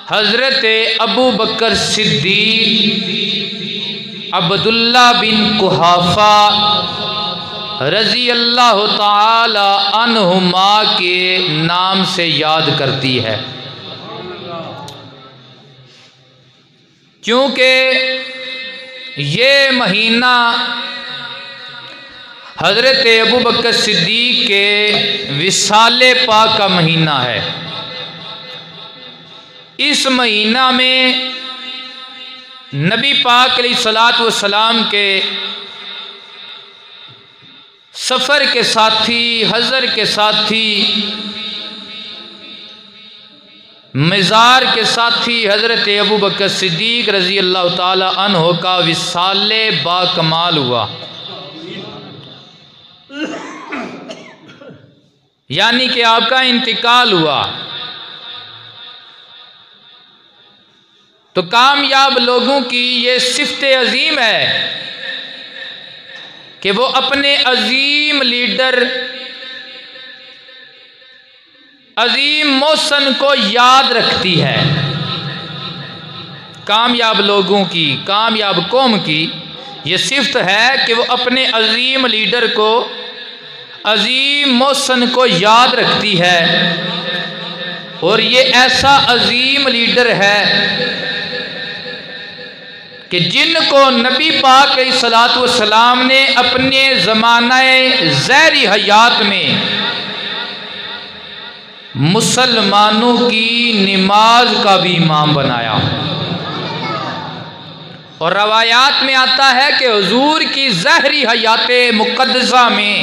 حضرت ابو بکر صدیق عبداللہ بن قحافہ رضی اللہ تعالی عنہما کے نام سے یاد کرتی ہے، کیونکہ یہ مہینہ حضرت ابو بکر صدیق کے وصال پاک کا مہینہ ہے۔ اس مہینہ میں نبی پاک علیہ الصلوۃ والسلام کے سفر کے ساتھی، حضر کے ساتھی، مزار کے ساتھی حضرت ابو بکر صدیق رضی اللہ تعالی عنہ کا وصال با کمال ہوا، یعنی کہ آپ کا انتقال ہوا۔ تو کامیاب لوگوں کی یہ صفت عظیم ہے کہ وہ اپنے عظیم لیڈر، عظیم محسن کو یاد رکھتی ہے۔ کامیاب لوگوں کی، کامیاب قوم کی یہ صفت ہے کہ وہ اپنے عظیم لیڈر کو، عظیم محسن کو یاد رکھتی ہے، اور یہ ایسا عظیم لیڈر ہے کہ جن کو نبی پاک علیہ الصلوۃ والسلام نے اپنے زمانہ ظاہری حیات میں مسلمانوں کی نماز کا بھی امام بنایا، اور روایات میں آتا ہے کہ حضور کی ظاہری حیات مقدسہ میں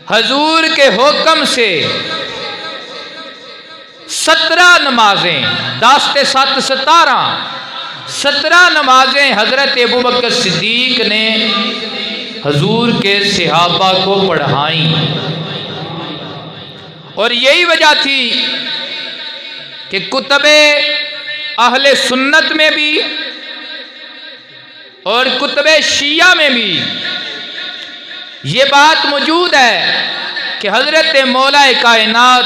حضور کے حکم سے 17 نمازیں، 17 نمازیں حضرت ابو بکر صدیق نے حضور کے صحابہ کو پڑھائیں، اور یہی وجہ تھی کہ کتب اہل سنت میں بھی اور کتب شیعہ میں بھی یہ بات موجود ہے کہ حضرت مولا کائنات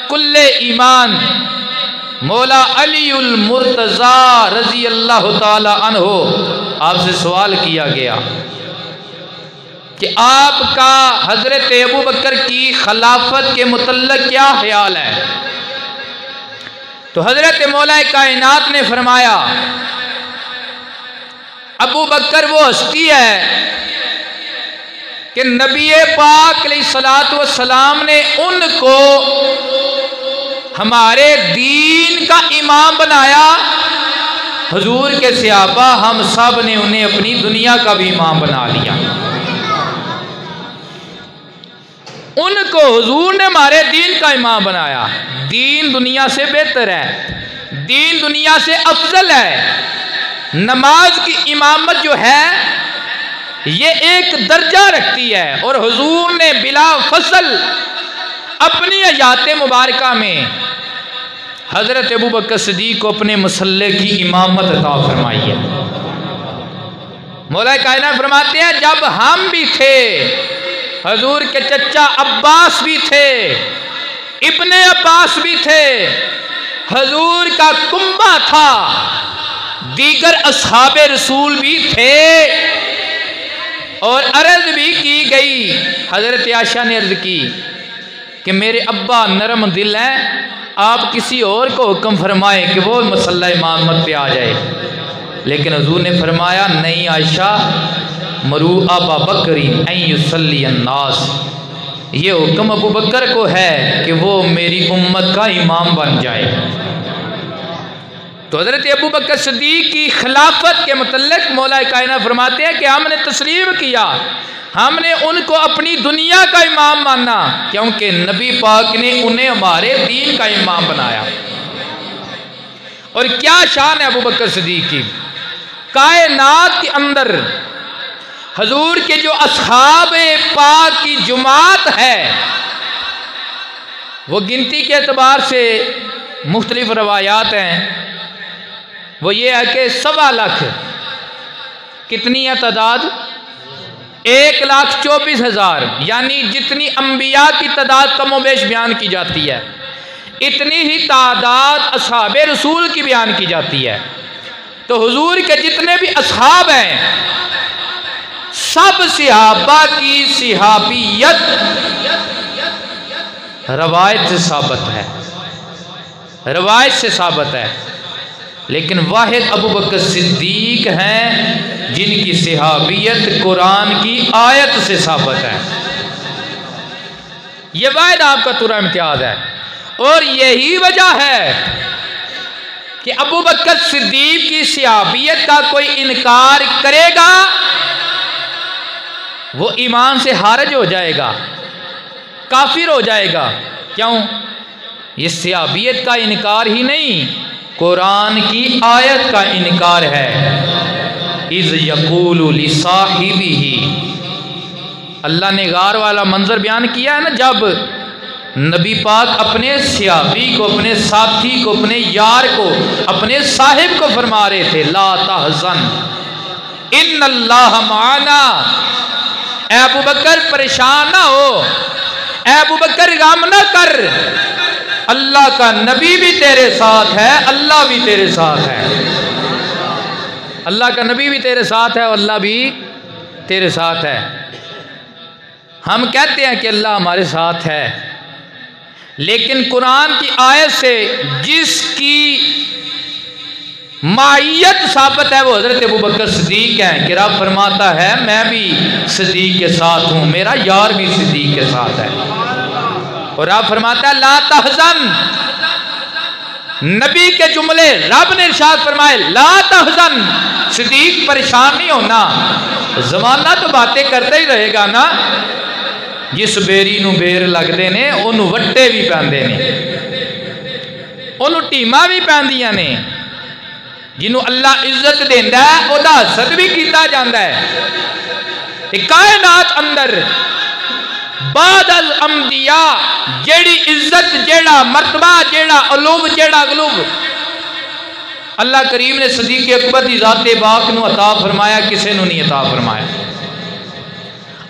کل ایمان مولا علی المرتضیٰ رضی اللہ تعالی عنہ، آپ سے سوال کیا گیا کہ آپ کا حضرت ابو بکر کی خلافت کے متعلق کیا خیال ہے؟ تو حضرت مولا کائنات نے فرمایا ابو بکر وہ ہستی ہے کہ نبی پاک علیہ الصلوۃ والسلام نے ان کو ہمارے دین کا امام بنایا، حضور کے صحابہ ہم سب نے انہیں اپنی دنیا کا بھی امام بنا لیا۔ ان کو حضور نے ہمارے دین کا امام بنایا۔ دین دنیا سے بہتر ہے، دین دنیا سے افضل ہے۔ نماز کی امامت جو ہے یہ ایک درجہ رکھتی ہے، اور حضور نے بلا فصل اپنی حیات مبارکہ میں حضرت ابو بکر صدیق کو اپنے مصلی کی امامت عطا فرمائی ہے۔ مولا کائنات فرماتے ہیں جب ہم بھی تھے، حضور کے چچا عباس بھی تھے، ابن عباس بھی تھے، حضور کا کنبہ تھا، دیگر اصحاب رسول بھی تھے، اور عرض بھی کی گئی، حضرت عائشہ نے عرض کی کہ میرے ابا نرم دل ہیں، آپ کسی اور کو حکم فرمائیں کہ وہ مصلی امامت پہ آ جائے، لیکن حضور نے فرمایا نہیں عائشہ، مرو ابا بکر ان یصلی الناس، یہ حکم ابو بکر کو ہے کہ وہ میری امت کا امام بن جائے۔ تو حضرت ابو بکر صدیق کی خلافت کے متعلق مولا کائنات فرماتے ہیں کہ ہم نے تسلیم کیا، ہم نے ان کو اپنی دنیا کا امام مانا، کیونکہ نبی پاک نے انہیں ہمارے دین کا امام بنایا۔ اور کیا شان ہے ابو بکر صدیق کی! کائنات کے اندر حضور کے جو اصحاب پاک کی جماعت ہے وہ گنتی کے اعتبار سے مختلف روایات ہیں، وہ یہ ہے کہ 1.25 لاکھ، کتنی ہے تعداد؟ 1,24,000، یعنی جتنی انبیاء کی تعداد کم و بیش بیان کی جاتی ہے، اتنی ہی تعداد اصحاب رسول کی بیان کی جاتی ہے۔ تو حضور کے جتنے بھی اصحاب ہیں سب صحابہ کی صحابیت روایت سے ثابت ہے، روایت سے ثابت ہے، لیکن واحد ابو بکر صدیق ہیں جن کی صحابیت قرآن کی آیت سے ثابت ہے۔ یہ واحد آپ کا تورا امتیاز ہے، اور یہی وجہ ہے کہ ابو بکر صدیق کی صحابیت کا کوئی انکار کرے گا وہ ایمان سے خارج ہو جائے گا، کافر ہو جائے گا۔ کیوں؟ یہ صحابیت کا انکار ہی نہیں، قرآن کی آیت کا انکار ہے۔ اذ یقول لصاحبہ، اللہ نے غار والا منظر بیان کیا ہے نا، جب نبی پاک اپنے صحابی کو، اپنے ساتھی کو، اپنے یار کو، اپنے صاحب کو فرما رہے تھے لا تحزن ان اللہ معنا، اے ابو بکر پریشان نہ ہو، اے ابو بکر غم نہ کر، اللہ کا نبی بھی تیرے ساتھ ہے، اللہ بھی تیرے ساتھ ہے، اللہ کا نبی بھی تیرے ساتھ ہے اور اللہ بھی تیرے ساتھ ہے۔ ہم کہتے ہیں کہ اللہ ہمارے ساتھ ہے، لیکن قرآن کی آیت سے جس کی معیت ثابت ہے وہ حضرت ابو بکر صدیق ہیں کہ رب فرماتا ہے میں بھی صدیق کے ساتھ ہوں، میرا یار بھی صدیق کے ساتھ ہے، اور رب فرماتا ہے لا تحزن، نبی کے جملے رب نے ارشاد فرمائے لا تحزن، صدیق پریشان نہیں ہونا، زمانہ تو باتیں کرتا ہی رہے گا نا، جس بیری نو بیر لگتے نے انہوں وٹے بھی پہندے نے، انہوں ٹیمہ بھی پہندیاں نے، جنہوں اللہ عزت دیندہ ہے وہ دا حسد بھی کیتا جاندہ ہے۔ کائنات اندر بعد الانبیاء جیڑی عزت، جیڑا مرتبہ، جیڑا علوم، جیڑا غلوب اللہ کریم نے صدیق اکبر دی ذات پاک نو عطا فرمایا، کسے نو نہیں عطا فرمایا۔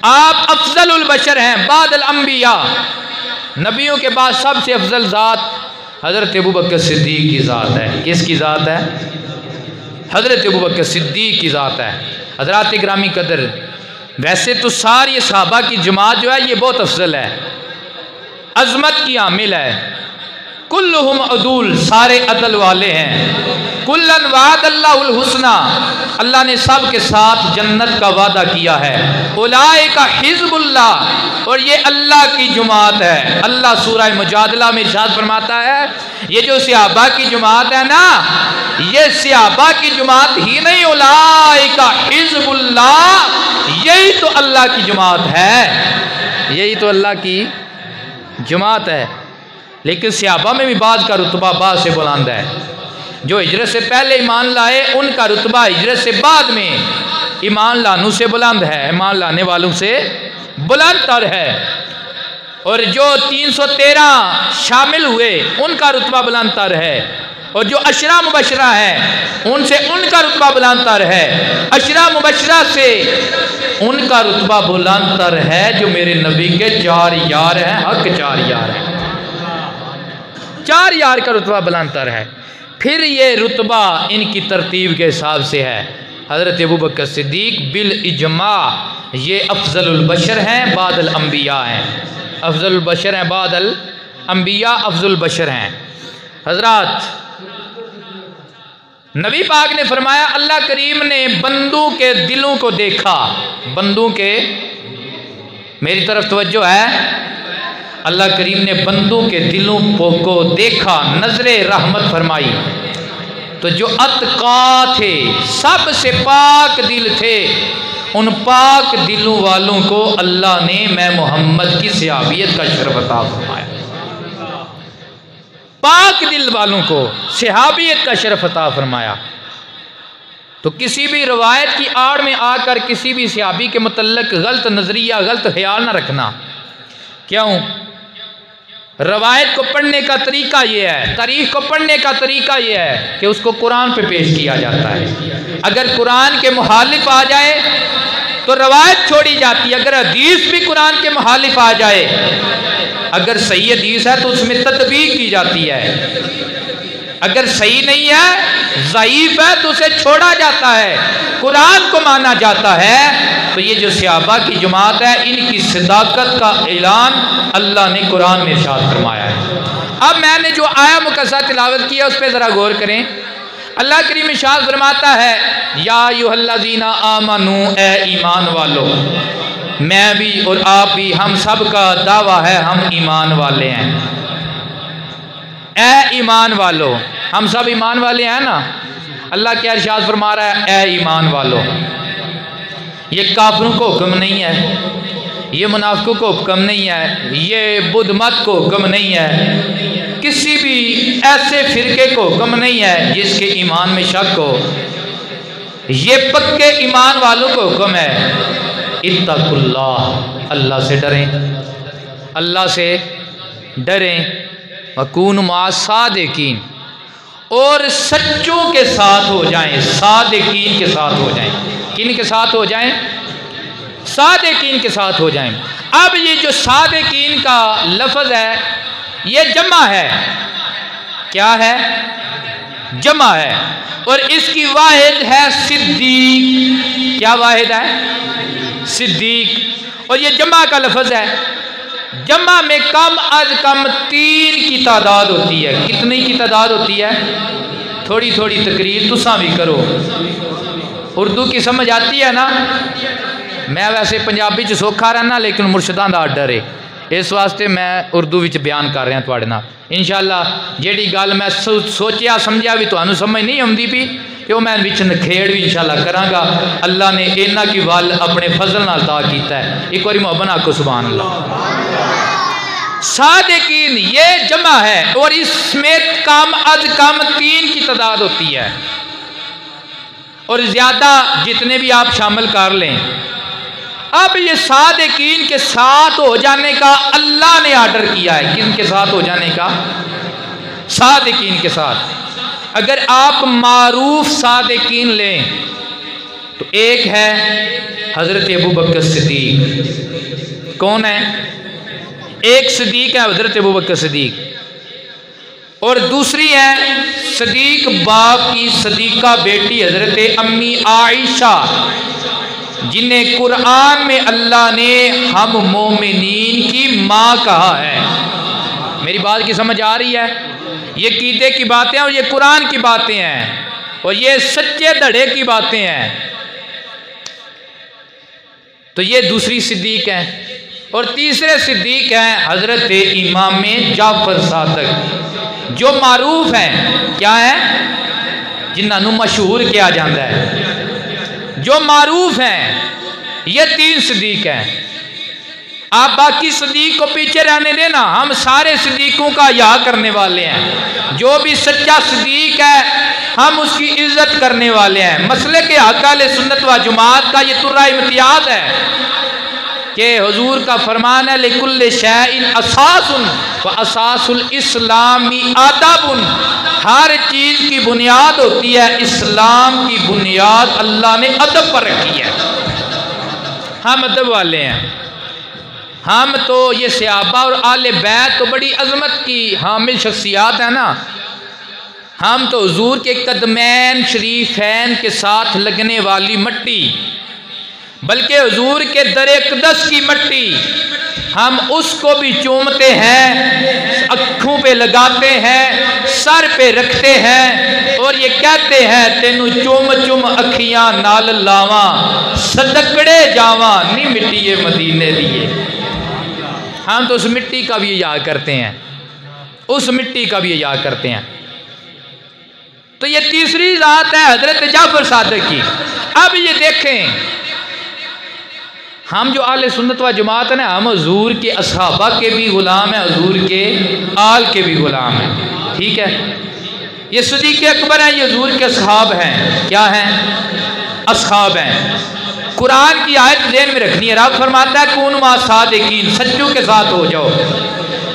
آپ افضل البشر ہیں بعد الانبیاء، نبیوں کے بعد سب سے افضل ذات حضرت ابو بکر صدیق کی ذات ہے۔ کس کی ذات ہے؟ حضرت ابو بکر صدیق کی ذات ہے۔ حضرات گرامی قدر، ویسے تو ساری صحابہ کی جماعت جو ہے یہ بہت افضل ہے، عظمت کی عامل ہے، کلہم عدول، سارے عدل والے ہیں، کلن وعد اللہ الحسنہ، اللہ نے سب کے ساتھ جنت کا وعدہ کیا ہے، اولئک حزب اللہ، اور یہ اللہ کی جماعت ہے۔ اللہ سورہ مجادلہ میں ارشاد فرماتا ہے یہ جو صحابہ کی جماعت ہے نا، یہ صحابہ کی جماعت ہی نہیں، اولئک حزب اللہ، یہی تو اللہ کی جماعت ہے، یہی تو اللہ کی جماعت ہے۔ لیکن صحابہ میں بھی بعض کا رتبہ بعض سے بلند ہے، جو ہجرت سے پہلے ایمان لائے ان کا رتبہ ہجرت سے بعد میں ایمان لانوں سے بلند ہے، ایمان لانے والوں سے بلند تر ہے، اور جو 313 شامل ہوئے ان کا رتبہ بلند تر ہے، اور جو عشرہ مبشرہ ہیں ان سے ان کا رتبہ بلند تر ہے، عشرہ مبشرہ سے ان کا رتبہ بلند تر ہے جو میرے نبی کے 4 یار ہیں، حق 4 یار ہیں، 4 یار کا رتبہ بلند تر ہے۔ پھر یہ رتبہ ان کی ترتیب کے حساب سے ہے۔ حضرت ابو بکر صدیق بالاجماع یہ افضل البشر ہیں، بعد الانبیاء ہیں، افضل البشر ہیں، بعد الانبیاء افضل البشر ہیں۔ حضرات نبی پاک نے فرمایا اللہ کریم نے بندوں کے دلوں کو دیکھا، بندوں کے، میری طرف توجہ ہے، اللہ کریم نے بندوں کے دلوں کو دیکھا، نظر رحمت فرمائی، تو جو اتقا تھے، سب سے پاک دل تھے، ان پاک دلوں والوں کو اللہ نے میں محمد کی صحابیت کا شرف عطا فرمایا، پاک دل والوں کو صحابیت کا شرف عطا فرمایا۔ تو کسی بھی روایت کی آڑ میں آ کر کسی بھی صحابی کے متعلق غلط نظریہ، غلط خیال نہ رکھنا۔ کیوں؟ روایت کو پڑھنے کا طریقہ یہ ہے، تاریخ کو پڑھنے کا طریقہ یہ ہے کہ اس کو قرآن پہ پیش کیا جاتا ہے، اگر قرآن کے مخالف آ جائے تو روایت چھوڑی جاتی ہے، اگر حدیث بھی قرآن کے مخالف آ جائے اگر صحیح حدیث ہے تو اس میں تطبیق کی جاتی ہے، اگر صحیح نہیں ہے، ضعیف ہے تو اسے چھوڑا جاتا ہے، قرآن کو مانا جاتا ہے۔ تو یہ جو صحابہ کی جماعت ہے، ان کی صداقت کا اعلان اللہ نے قرآن میں ارشاد فرمایا ہے۔ اب میں نے جو آیا مقدسہ تلاوت کی ہے اس پہ ذرا غور کریں۔ اللہ کریم ارشاد فرماتا ہے یا ایھا الذین آمنوا، اے ایمان والو، میں بھی اور آپ بھی، ہم سب کا دعویٰ ہے ہم ایمان والے ہیں۔ اے ایمان والو، ہم سب ایمان والے ہیں نا؟ اللہ کیا ارشاد فرما رہا ہے؟ اے ایمان والو۔ یہ کافروں کو حکم نہیں ہے، یہ منافقوں کو حکم نہیں ہے، یہ بدھ مت کو حکم نہیں ہے، کسی بھی ایسے فرقے کو حکم نہیں ہے جس کے ایمان میں شک ہو، یہ پکے ایمان والوں کو حکم ہے۔ اتقوا اللہ، اللہ سے ڈریں، اللہ سے ڈریں، وکونوا مع الصادقین، اور سچوں کے ساتھ ہو جائیں، صادقین کے ساتھ ہو جائیں۔ کن کے ساتھ ہو جائیں؟ صادقین کے ساتھ ہو جائیں۔ اب یہ جو صادقین کا لفظ ہے یہ جمع ہے، کیا ہے؟ جمع ہے، اور اس کی واحد ہے صدیق۔ کیا واحد ہے؟ صدیق۔ اور یہ جمع کا لفظ ہے، جمع میں کم از کم 3 کی تعداد ہوتی ہے۔ کتنی کی تعداد ہوتی ہے؟ تھوڑی تھوڑی تقریر تساں بھی کرو، اردو کی سمجھ آتی ہے نا؟ میں ویسے پنجابی چ سوکھا رہنا لیکن مرشداں دا ڈر ہے، اس واسطے میں اردو وچ بیان کر رہا تواڈے نال۔ انشاءاللہ جیڑی گل میں سوچیا سمجھیا بھی تانوں سمجھ نہیں آندی پی کہ وہ میں وچ نکھیڑ بھی انشاءاللہ کراں گا۔ اللہ نے انہاں کی ول اپنے فضل نال عطا کیتا ہے۔ ایک باری محبت نال آکھو سبحان اللہ۔ صادقین یہ جمع ہے، اور اس میں کم از کم 3 کی تعداد ہوتی ہے، اور زیادہ جتنے بھی آپ شامل کر لیں۔ اب یہ صادقین کے ساتھ ہو جانے کا اللہ نے آرڈر کیا ہے۔ کن کے ساتھ ہو جانے کا؟ صادقین کے ساتھ۔ اگر آپ معروف صادقین لیں تو ایک ہے حضرت ابوبکر صدیق۔ کون ہے؟ ایک صدیق ہے حضرت ابوبکر صدیق، اور دوسری ہے صدیق باپ کی صدیقہ بیٹی حضرت امی عائشہ، جنہیں قرآن میں اللہ نے ہم مومنین کی ماں کہا ہے۔ میری بات کی سمجھ آ رہی ہے؟ یہ عقیدے کی باتیں اور یہ قرآن کی باتیں ہیں، اور یہ سچے دھڑے کی باتیں ہیں۔ تو یہ دوسری صدیق ہیں، اور تیسرے صدیق ہیں حضرت امام جعفر صادق، جو معروف ہیں۔ کیا ہے؟ جنہوں مشہور کیا جاتا ہے، جو معروف ہیں، یہ 3 صدیق ہیں۔ آپ باقی صدیق کو پیچھے رہنے دینا، ہم سارے صدیقوں کا حیا کرنے والے ہیں۔ جو بھی سچا صدیق ہے ہم اس کی عزت کرنے والے ہیں۔ مسلک حق اہل سنت و جماعت کا یہ ترہ امتیاز ہے کہ حضور کا فرمان ہے لِكُلِّ شَيْءٍ أَسَاسٌ وَأَسَاسُ الْإِسْلَامِ آدَابٌ۔ ہر چیز کی بنیاد ہوتی ہے، اسلام کی بنیاد اللہ نے ادب پر رکھی ہے۔ ہم ادب والے ہیں، ہم تو یہ صحابہ اور آل بیت تو بڑی عظمت کی حامل شخصیات ہیں نا، ہم تو حضور کے قدمین شریفین کے ساتھ لگنے والی مٹی، بلکہ حضور کے در اقدس کی مٹی، ہم اس کو بھی چومتے ہیں، اکھوں پہ لگاتے ہیں، سر پہ رکھتے ہیں، اور یہ کہتے ہیں تینوں چوم چوم اکھیاں نال لاواں، صدقڑے جاواں نہیں مٹی مدینے دیے۔ ہم تو اس مٹی کا بھی یاد کرتے ہیں، اس مٹی کا بھی یاد کرتے ہیں۔ تو یہ تیسری ذات ہے حضرت جعفر صادق کی۔ اب یہ دیکھیں، ہم جو اہل سنت و جماعت ہیں ہم حضور کے اصحابہ کے بھی غلام ہیں، حضور کے آل کے بھی غلام ہیں، ٹھیک ہے؟ یہ صدیق اکبر ہیں، یہ حضور کے اصحاب ہیں۔ کیا ہیں؟ اصحاب ہیں۔ قرآن کی آیت ذہن میں رکھنی ہے، رب فرماتا ہے کون مع صادقین، سچوں کے ساتھ ہو جاؤ۔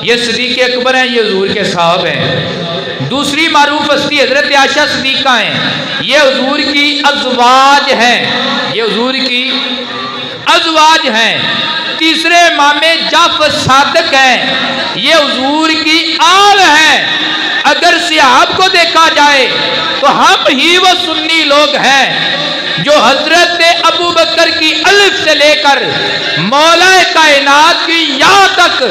یہ صدیق اکبر ہیں، یہ حضور کے صحاب ہیں۔ دوسری معروف ہستی حضرت عائشہ صدیقہ ہیں، یہ حضور کی ازواج ہیں، یہ حضور کی ازواج ہیں۔ تیسرے امام جعفر صادق ہیں، یہ حضور کی آل ہیں۔ اگر صحاب کو دیکھا جائے تو ہم ہی وہ سنی لوگ ہیں جو حضرت ابو بکر کی الف سے لے کر مولا کائنات کی یا تک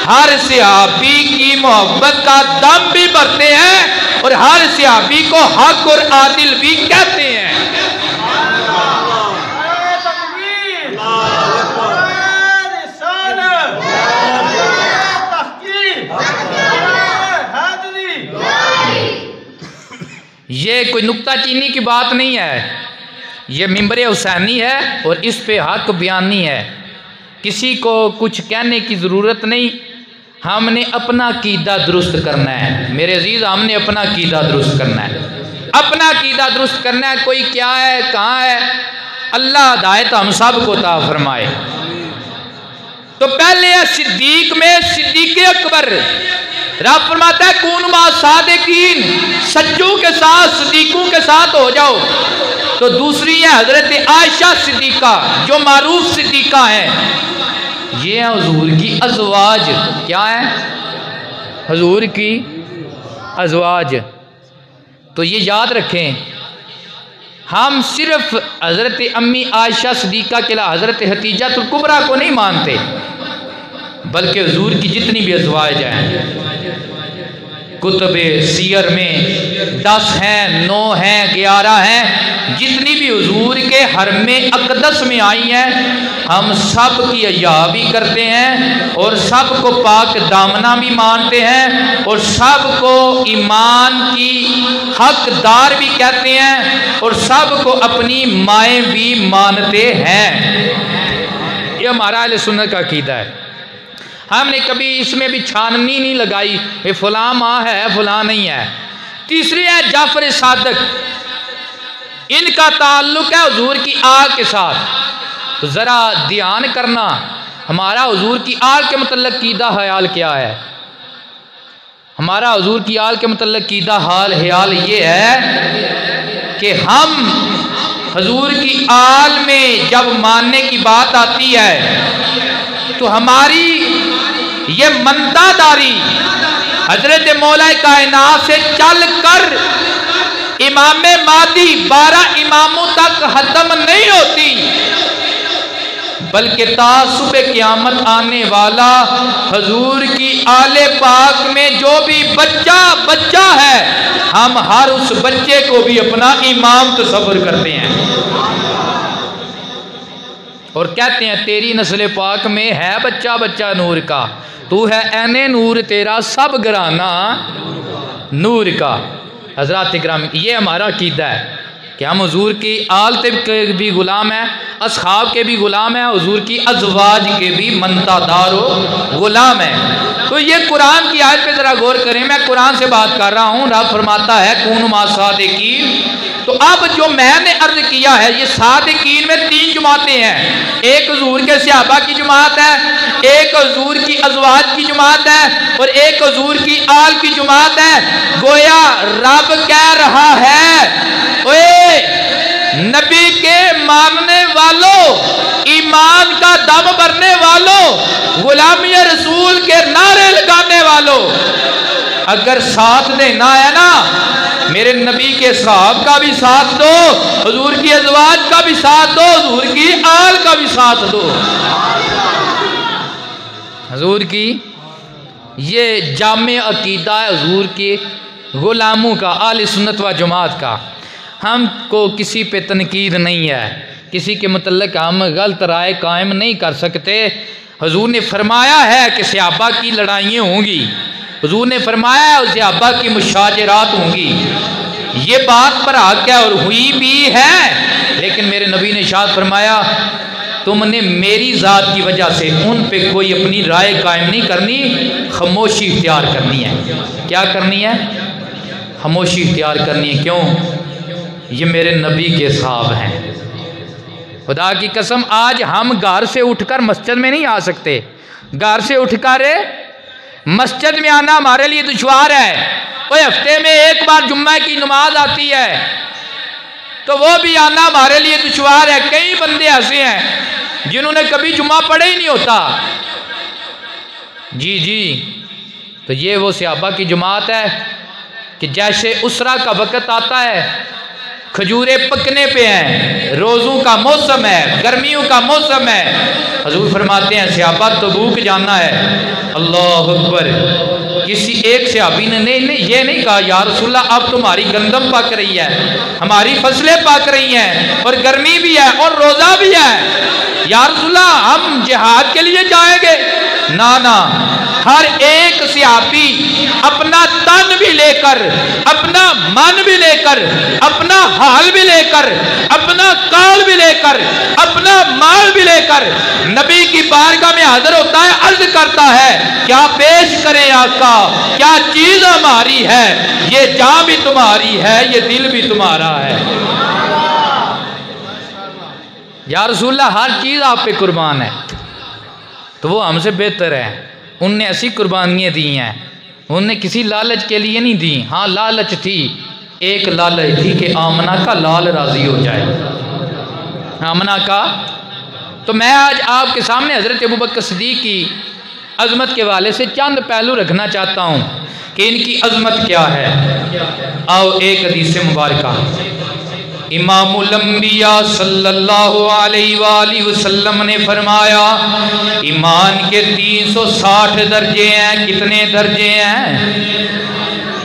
ہر صحابی کی محبت کا دم بھی بھرتے ہیں اور ہر صحابی کو حق اور عادل بھی کہتے ہیں۔ یہ کوئی نکتہ چینی کی بات نہیں ہے، یہ منبر حسینی ہے اور اس پہ حق بیانی ہے۔ کسی کو کچھ کہنے کی ضرورت نہیں، ہم نے اپنا عقیدہ درست کرنا ہے میرے عزیز، ہم نے اپنا عقیدہ درست کرنا ہے، اپنا عقیدہ درست کرنا ہے۔ کوئی کیا ہے کہاں ہے، اللہ ہدایت ہم سب کو عطا فرمائے۔ تو پہلے ہے صدیق میں صدیق اکبر، رب فرماتا ہے کون ما صادقین، سچوں کے ساتھ صدیقوں کے ساتھ ہو جاؤ۔ تو دوسری ہے حضرت عائشہ صدیقہ جو معروف صدیقہ ہیں، یہ ہے حضور کی ازواج۔ کیا ہے؟ حضور کی ازواج۔ تو یہ یاد رکھیں، ہم صرف حضرت امی عائشہ صدیقہ کے علاوہ حضرت حتیجہ الکبریٰ کو نہیں مانتے، بلکہ حضور کی جتنی بھی ازواج ہیں، کتب سیر میں 10 ہیں، 9 ہیں، 11 ہیں، جتنی بھی حضور کے حرم اقدس میں آئی ہیں، ہم سب کی حیا بھی کرتے ہیں اور سب کو پاک دامنہ بھی مانتے ہیں اور سب کو ایمان کی حقدار بھی کہتے ہیں اور سب کو اپنی مائیں بھی مانتے ہیں۔ یہ ہمارا اہل سنت کا عقیدہ ہے۔ ہم نے کبھی اس میں بھی چھاننی نہیں لگائی کہ فلاں ماں ہے فلاں نہیں ہے۔ تیسری ہے جعفر صادق، ان کا تعلق ہے حضور کی آل کے ساتھ۔ تو ذرا دھیان کرنا، ہمارا حضور کی آل کے متعلق عقیدہ خیال کیا ہے؟ ہمارا حضور کی آل کے متعلق عقیدہ خیال یہ ہے کہ ہم حضور کی آل میں جب ماننے کی بات آتی ہے تو ہماری یہ منتا داری حضرت مولا کائنات سے چل کر امام مہدی 12 اماموں تک ختم نہیں ہوتی، بلکہ تا صبح قیامت آنے والا حضور کی آل پاک میں جو بھی بچہ ہے، ہم ہر اس بچے کو بھی اپنا امام تصور کرتے ہیں اور کہتے ہیں تیری نسل پاک میں ہے بچہ نور کا، تو ہے عین نور تیرا سب گھرانہ نور کا۔ حضرات اکرام، یہ ہمارا عقیدہ ہے کہ ہم حضور کی آل کے بھی غلام ہیں، اصحاب کے بھی غلام ہیں، حضور کی ازواج کے بھی منتا دار و غلام ہیں۔ تو یہ قرآن کی آیت پہ ذرا غور کریں، میں قرآن سے بات کر رہا ہوں، رب فرماتا ہے کون ما صادقین۔ تو اب جو میں نے عرض کیا ہے، یہ صادقین میں 3 جماعتیں ہیں، ایک حضور کے صحابہ کی جماعت ہے، ایک حضور کی ازواج کی جماعت ہے اور ایک حضور کی آل کی جماعت ہے۔ گویا رب کہہ رہا ہے اوے نبی کے ماننے والوں، ایمان کا دم بھرنے والوں، غلامی رسول کے نعرے لگانے والوں، اگر ساتھ دینا ہے نا میرے نبی کے صحاب کا بھی ساتھ دو، حضور کی ازواج کا بھی ساتھ دو، حضور کی آل کا بھی ساتھ دو۔ حضور کی یہ جامع عقیدہ ہے حضور کے غلاموں کا، اہل سنت و جماعت کا۔ ہم کو کسی پہ تنقید نہیں ہے، کسی کے متعلق ہم غلط رائے قائم نہیں کر سکتے۔ حضور نے فرمایا ہے کہ صحابہ کی لڑائیاں ہوں گی، حضور نے فرمایا ہے صحابہ کی مشاجرات ہوں گی، یہ بات پر حق ہے اور ہوئی بھی ہے، لیکن میرے نبی نے ارشاد فرمایا تم نے میری ذات کی وجہ سے ان پہ کوئی اپنی رائے قائم نہیں کرنی، خاموشی اختیار کرنی ہے۔ کیا کرنی ہے؟ خاموشی اختیار کرنی ہے۔ کیوں؟ یہ میرے نبی کے صحاب ہیں۔ خدا کی قسم آج ہم گھر سے اٹھ کر مسجد میں نہیں آ سکتے، گھر سے اٹھ کر مسجد میں آنا ہمارے لیے دشوار ہے۔ وہ ہفتے میں ایک بار جمعہ کی نماز آتی ہے تو وہ بھی آنا ہمارے لیے دشوار ہے۔ کئی بندے ایسے ہیں جنہوں نے کبھی جمعہ پڑھا ہی نہیں ہوتا. جی تو یہ وہ صحابہ کی جماعت ہے کہ جیسے اسرا کا وقت آتا ہے، کھجوریں پکنے پہ ہیں، روزوں کا موسم ہے، گرمیوں کا موسم ہے، حضور فرماتے ہیں صحابہ تبوک جانا ہے. اللہ اکبر. کسی ایک صحابی نے یہ نہیں کہا یا رسول اللہ اب تمہاری گندم پک رہی ہے، ہماری فصلیں پک رہی ہیں اور گرمی بھی ہے اور روزہ بھی ہے، یا رسول اللہ ہم جہاد کے لیے جائیں گے. نہ ہر ایک صحابی اپنا تن بھی لے کر، اپنا من بھی لے کر، اپنا حال بھی لے کر، اپنا کال بھی لے کر، اپنا مال بھی لے کر نبی کی بارگاہ میں حاضر ہوتا ہے، عرض کرتا ہے کیا پیش کریں آقا، کیا چیز ہماری ہے، یہ جان بھی تمہاری ہے، یہ دل بھی تمہارا ہے. یا رسول اللہ ہر چیز آپ پہ قربان ہے. تو وہ ہم سے بہتر ہے، ان نے ایسی قربانیاں دی ہیں، ان نے کسی لالچ کے لیے نہیں دی. ہاں لالچ تھی، ایک لالچ تھی کہ آمنہ کا لال راضی ہو جائے، آمنہ کا. تو میں آج آپ کے سامنے حضرت ابوبکر صدیق کی عظمت کے والے سے چند پہلو رکھنا چاہتا ہوں کہ ان کی عظمت کیا ہے. آؤ ایک حدیث مبارکہ. امام الانبیاء صلی اللہ علیہ وآلہ وسلم نے فرمایا ایمان کے 360 درجے ہیں. کتنے درجے ہیں؟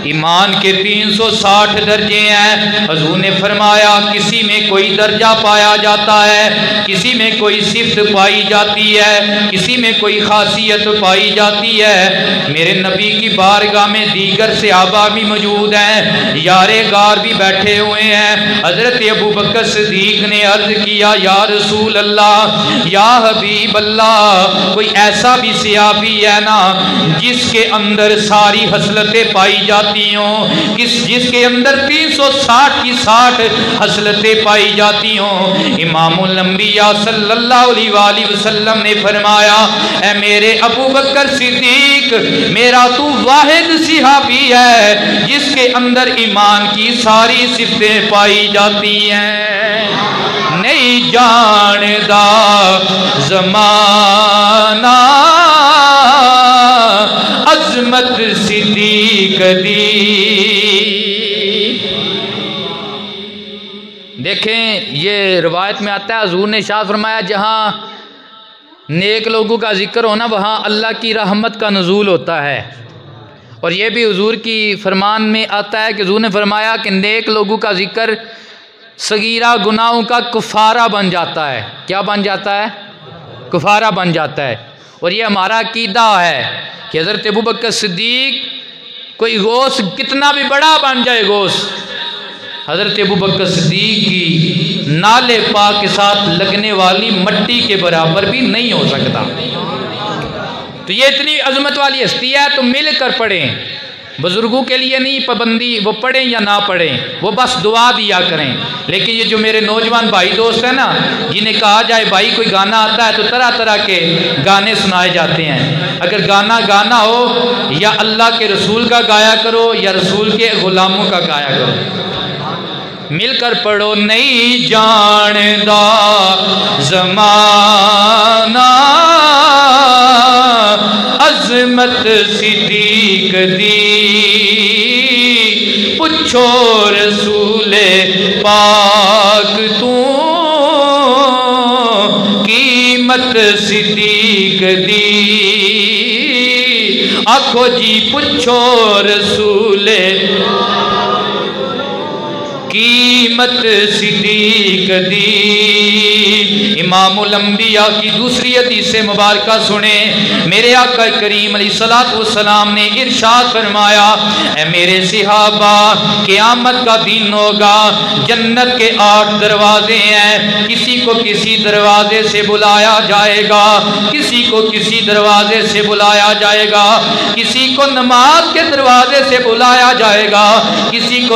ایمان کے 360 درجے ہیں. حضور نے فرمایا کسی میں کوئی درجہ پایا جاتا ہے، کسی میں کوئی صفت پائی جاتی ہے، کسی میں کوئی خاصیت پائی جاتی ہے. میرے نبی کی بارگاہ میں دیگر صحابہ بھی موجود ہیں، یار غار بھی بیٹھے ہوئے ہیں. حضرت ابوبکر صدیق نے عرض کیا یا رسول اللہ، یا حبیب اللہ، کوئی ایسا بھی صحابی ہے نا جس کے اندر ساری خصلتیں پائی جاتی ہوں، جس کے اندر 360 کی 60 خصلتیں پائی جاتی ہوں. امام الانبیاء صلی اللہ علیہ وآلہ وسلم نے فرمایا اے میرے ابوبکر صدیق، میرا تو واحد صحابی ہے جس کے اندر ایمان کی ساری صفتیں پائی جاتی ہیں. نہیں جاندا زمانہ عظمت صدیق دی. دیکھیں یہ روایت میں آتا ہے حضور نے ارشاد فرمایا جہاں نیک لوگوں کا ذکر ہونا وہاں اللہ کی رحمت کا نزول ہوتا ہے. اور یہ بھی حضور کی فرمان میں آتا ہے کہ حضور نے فرمایا کہ نیک لوگوں کا ذکر صغیرہ گناہوں کا کفارہ بن جاتا ہے. کیا بن جاتا ہے؟ کفارہ بن جاتا ہے. اور یہ ہمارا عقیدہ ہے کہ حضرت ابوبکر صدیق کوئی غوث کتنا بھی بڑا بن جائے غوث، حضرت ابوبکر صدیق کی نالے پاک کے ساتھ لگنے والی مٹی کے برابر بھی نہیں ہو سکتا. تو یہ اتنی عظمت والی ہستی ہے تو مل کر پڑھیں. بزرگوں کے لیے نہیں پابندی، وہ پڑھیں یا نہ پڑھیں، وہ بس دعا دیا کریں. لیکن یہ جو میرے نوجوان بھائی دوست ہیں نا جنہیں کہا جائے بھائی کوئی گانا آتا ہے تو طرح طرح کے گانے سنائے جاتے ہیں. اگر گانا ہو یا اللہ کے رسول کا گایا کرو یا رسول کے غلاموں کا گایا کرو. مل کر پڑھو. نہیں جاندا زمانہ عظمت صدیق دی، پوچھو رسول پاک تو قیمت صدیق دی. آنکھو جی پوچھو رسول قیمت صدیق دی. امام الانبیاء کی دوسری حدیث مبارکہ سنیں. میرے آقا کریم علیہ الصلوۃ والسلام نے ارشاد فرمایا اے میرے صحابہ قیامت کا دن ہوگا، جنت کے 8 دروازے ہیں، کسی کو کسی دروازے سے بلایا جائے گا، کسی کو کسی دروازے سے بلایا جائے گا، کسی کو نماز کے دروازے سے بلایا جائے گا، کسی کو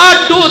8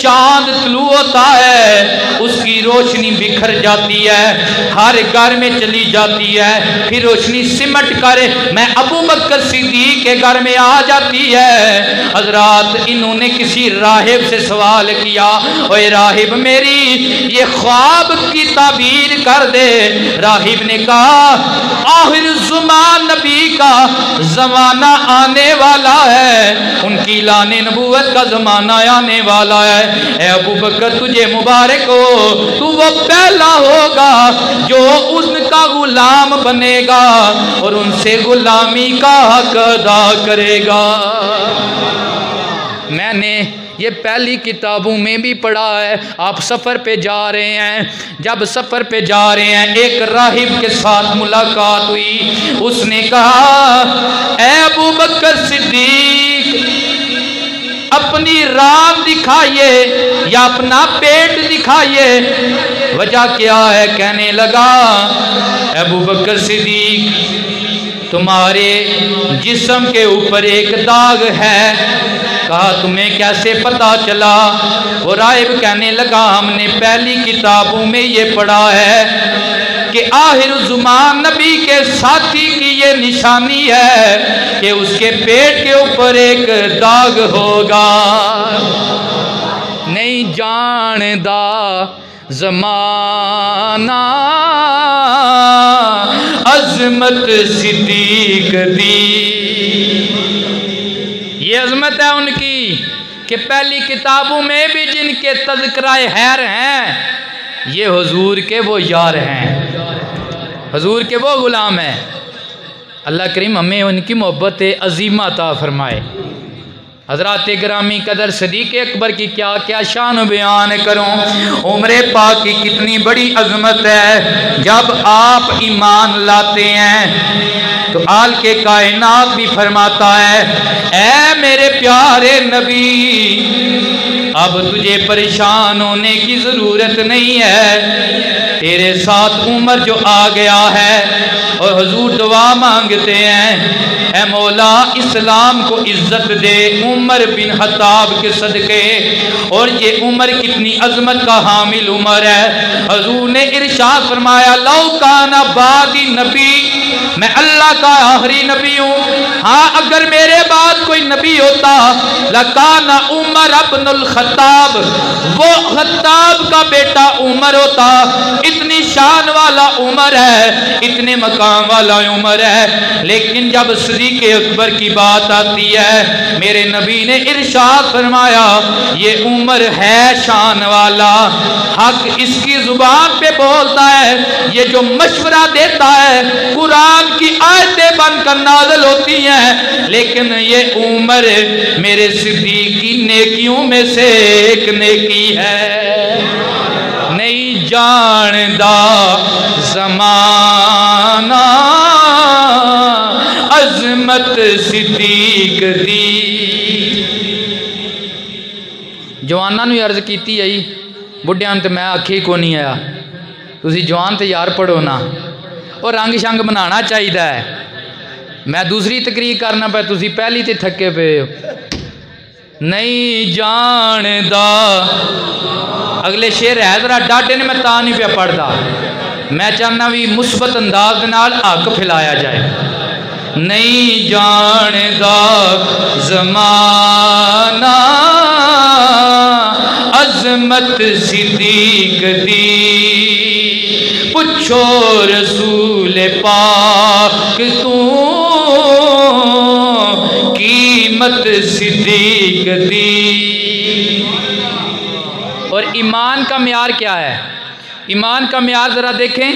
چاند طلوع ہوتا ہے، اس کی روشنی بکھر جاتی ہے، ہر گھر میں چلی جاتی ہے، پھر روشنی سمٹ کر میں ابو بکر صدیق کے گھر میں آ جاتی ہے۔ حضرات انہوں نے کسی راہب سے سوال کیا، اوے راہب میری یہ خواب کی تعبیر کر دے۔ راہب نے کہا آخر زمان نبی کا زمانہ آنے والا ہے، ان کی اعلان نبوت کا زمانہ آنے والا ہے۔ اے ابو بکر تجھے مبارک ہو، تو وہ پہلا ہوگا جو ان کا غلام بنے گا اور ان سے غلامی کا حق ادا کرے گا۔ میں نے یہ پہلی کتابوں میں بھی پڑھا ہے۔ آپ سفر پہ جا رہے ہیں، جب سفر پہ جا رہے ہیں ایک راہب کے ساتھ ملاقات ہوئی، اس نے کہا اے ابو بکر صدیق اپنی ران دکھائیے یا اپنا پیٹ دکھائیے، وجہ کیا ہے؟ کہنے لگا ابو بکر صدیق تمہارے جسم کے اوپر ایک داغ ہے۔ کہا تمہیں کیسے پتا چلا؟ وہ راہب کہنے لگا ہم نے پہلی کتابوں میں یہ پڑھا ہے کہ آخر زمان نبی کے ساتھی کی یہ نشانی ہے کہ اس کے پیٹ کے اوپر ایک داغ ہوگا۔ نہیں جاندا زمانہ عظمت صدیق دی، یہ عظمت ہے ان کی کہ پہلی کتابوں میں بھی جن کے تذکرہ خیر ہیں یہ حضور کے وہ یار ہیں، حضور کے وہ غلام ہیں۔ اللہ کریم ہمیں ان کی محبت عظیمہ عطا فرمائے۔ حضرات گرامی قدر صدیق اکبر کی کیا کیا شان بیان کروں، عمر پاک کی کتنی بڑی عظمت ہے۔ جب آپ ایمان لاتے ہیں تو آل کے کائنات بھی فرماتا ہے اے میرے پیارے نبی اب تجھے پریشان ہونے کی ضرورت نہیں ہے، تیرے ساتھ عمر جو آ گیا ہے۔ اور حضور دعا مانگتے ہیں اے مولا اسلام کو عزت دے عمر بن خطاب کے صدقے، اور یہ عمر کتنی عظمت کا حامل عمر ہے۔ حضور نے ارشاد فرمایا لو کان بعدی نبی، میں اللہ کا آخری نبی ہوں، ہاں اگر میرے بعد کوئی نبی ہوتا لکان عمر ابن الخطاب، وہ خطاب کا بیٹا عمر ہوتا۔ اتنی شان والا عمر ہے، اتنے مقام والا عمر ہے، لیکن جب صدیق اکبر کی بات آتی ہے میرے نبی نے ارشاد فرمایا یہ عمر ہے شان والا، حق اس کی زبان پہ بولتا ہے، یہ جو مشورہ دیتا ہے قرآن کی آیتیں بن کر نازل ہوتی ہیں، لیکن یہ عمر میرے صدیق کی نیکیوں میں سے ایک نیکی ہے۔ نہیں جاندا زمانہ عظمت صدیق دی۔ جواناں نو عرض کیتی ہے بڑھیاں تے میں آکھی کو نہیں آیا، تسی جوان تے یار پڑھو نا، اور رنگ شنگ بنانا چاہیے ہے۔ میں دوسری تقریر کرنا پہ تسی پہلی تے تھکے پہ ہو۔ نہیں جاندا اگلے شعر ہے ذرا ڈاٹے نے میں تا نہیں پہ پڑھتا، میں چاہنا بھی مثبت انداز نال حق پھیلایا جائے۔ نہیں جاندا زمانہ عظمت صدیق دی، پوچھو رسول پاک تو قیمت صدیق دی۔ اور ایمان کا معیار کیا ہے؟ ایمان کا معیار ذرا دیکھیں،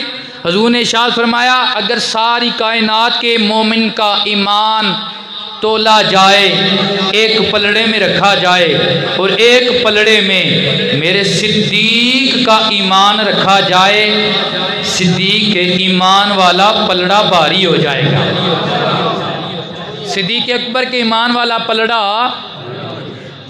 حضور نے ارشاد فرمایا اگر ساری کائنات کے مومن کا ایمان تولا جائے، ایک پلڑے میں رکھا جائے، اور ایک پلڑے میں میرے صدیق کا ایمان رکھا جائے، صدیق کے ایمان والا پلڑا بھاری ہو جائے گا۔ صدیق اکبر کے ایمان والا پلڑا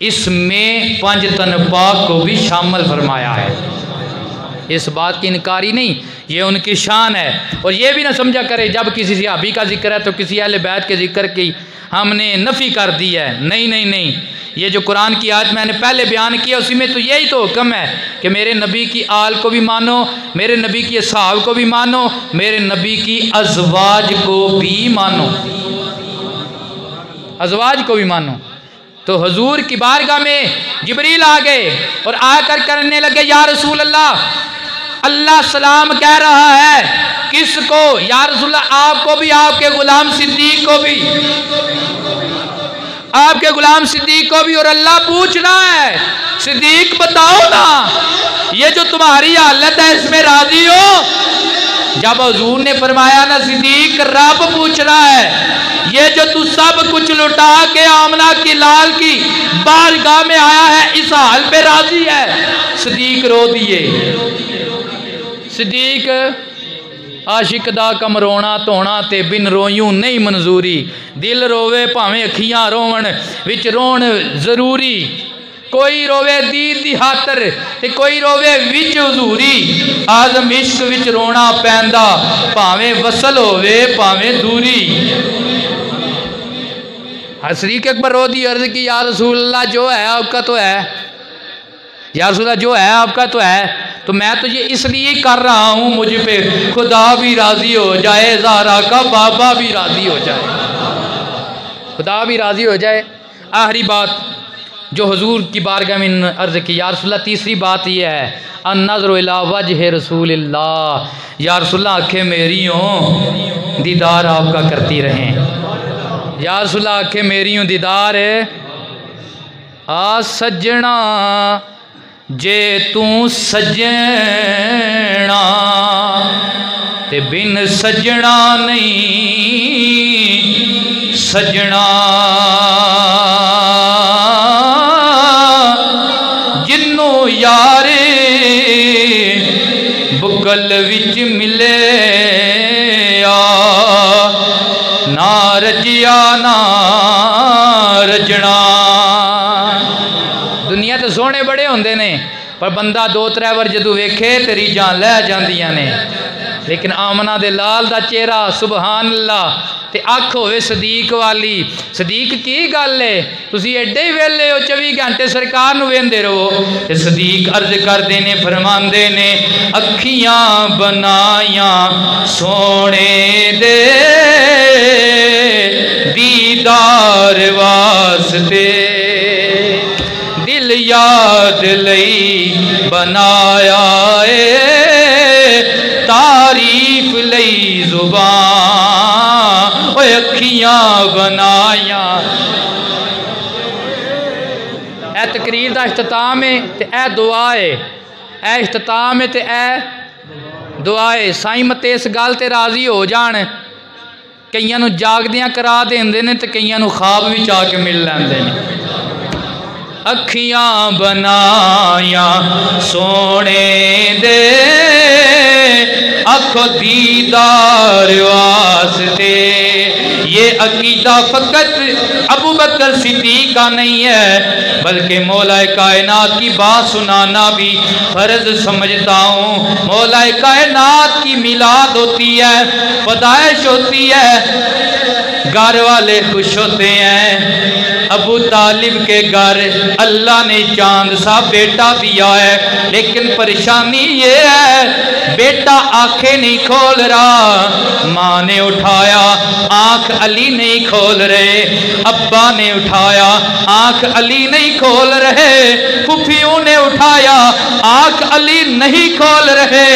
اس میں 5 تن پاک کو بھی شامل فرمایا ہے۔ اس بات کی انکاری نہیں، یہ ان کی شان ہے۔ اور یہ بھی نہ سمجھا کرے جب کسی صحابی کا ذکر ہے تو کسی اہل بیت کے ذکر کی ہم نے نفی کر دی ہے۔ نہیں نہیں نہیں، یہ جو قرآن کی آیت میں نے پہلے بیان کیا اسی میں تو یہی تو حکم ہے کہ میرے نبی کی آل کو بھی مانو، میرے نبی کی اصحاب کو بھی مانو، میرے نبی کی ازواج کو بھی مانو، ازواج کو بھی مانو۔ تو حضور کی بارگاہ میں جبریل آ گئے اور آ کر کرنے لگے، یا رسول اللہ، اللہ سلام کہہ رہا ہے کس کو؟ یا رسول اللہ آپ کو بھی، آپ کے غلام صدیق کو بھی، آپ کے غلام صدیق کو بھی۔ اور اللہ پوچھ رہا ہے صدیق بتاؤ نا یہ جو تمہاری حالت ہے اس میں راضی ہو؟ جب حضور نے فرمایا نا صدیق رب پوچھ رہا ہے یہ جو تو سب کچھ لٹا کے آمنہ کی لال کی بارگاہ میں آیا ہے اس حال پہ راضی ہے؟ صدیق رو دیے۔ صدیق عاشق دا کم رونا تونا تے بن رویوں نہیں منظوری، دل روے پاویں اکھیاں رون وچ رون ضروری، کوئی روے دید دی خاطر تے کوئی روے وچ حضوری، آدم عشق وچ رونا پیندا پاویں وصل ہوے پاویں دوری۔ صدیق اکبر رو دی، عرض کی یا رسول اللہ جو ہے آپ کا تو ہے، یا رسول اللہ جو ہے آپ کا تو ہے، تو میں تو یہ اس لیے کر رہا ہوں مجھ پہ خدا بھی راضی ہو جائے، زہرا کا بابا بھی راضی ہو جائے، خدا بھی راضی ہو جائے۔ آخری بات جو حضور کی بارگاہ میں عرض کی، یا رسول اللہ تیسری بات یہ ہے النظر الی وجہ رسول اللہ، یا رسول اللہ آنکھیں میری ہوں دیدار آپ کا کرتی رہیں، یا رسول اللہ آنکھیں میری ہوں دیدار آ سجنا جے تو سجنا تے بن سجنا نہیں سجنا، جنوں یار بکل وچ ملے نہ رجیا نہ رجنا۔ دنیا تو سونے بڑے ہوندے نے پر بندہ 2-3 بار جدو ویکھے تیری جان لے جاندیاں نے، لیکن آمنہ دے لال دا چہرہ سبحان اللہ تے اکھ ہوئے صدیق والی۔ صدیق کی گل ہے تسی ایڈے ہی ویلے ہو 24 گھنٹے سرکار نو ویندے رہو؟ تے صدیق عرض کردے نے فرماندے نے اکھیاں بنائیاں سونے دے دیدار واسطے، دل یاد لئی بنایا اے تعریف لئی زبان، اوے اکھیاں بنائیاں۔ اے تقریر دا اختتام ہے تے اے دعا ہے، اے اختتام ہے تے اے دعا ہے۔ سائیں متے اس گل تے راضی ہو جان، کئیاں نو جاگدیاں کرا دیندے نے تے کئیاں نو خواب وچ آ کے مل لیندے نے۔ اکھیاں بنائیاں سونے دے اکھو دیدار واسطے، یہ عقیدہ فقط ابو بکر صدیق کا نہیں ہے بلکہ مولا کائنات کی بات سنانا بھی فرض سمجھتا ہوں۔ مولا کائنات کی میلاد ہوتی ہے، پیدائش ہوتی ہے، گھر والے خوش ہوتے ہیں۔ ابو طالب کے گھر اللہ نے چاند سا بیٹا دیا ہے، لیکن پریشانی یہ ہے بیٹا آنکھیں نہیں کھول رہا، ماں نے اٹھایا آنکھ علی نہیں کھول رہے، ابا نے اٹھایا آنکھ علی نہیں کھول رہے، پھوپھیوں نے اٹھایا آنکھ علی نہیں کھول رہے۔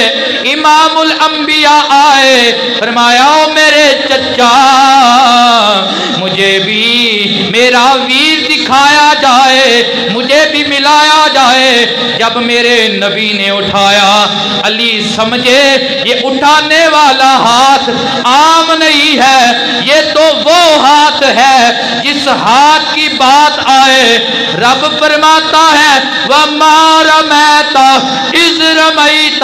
امام الانبیاء آئے فرمایا او میرے چچا مجھے بھی میرا ویر دکھایا جائے، مجھے بھی ملایا جائے۔ جب میرے نبی نے اٹھایا علی سمجھے یہ اٹھانے والا ہاتھ عام نہیں ہے، یہ تو وہ ہاتھ ہے جس ہاتھ کی بات آئے رب فرماتا ہے وَمَا رَمَيْتَ إِذْ رَمَيْتَ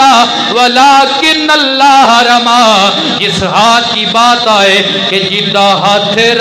وَلَكِنَّ اللَّهَ رَمَى، جس ہاتھ کی بات آئے کہ جدہ ہاتھ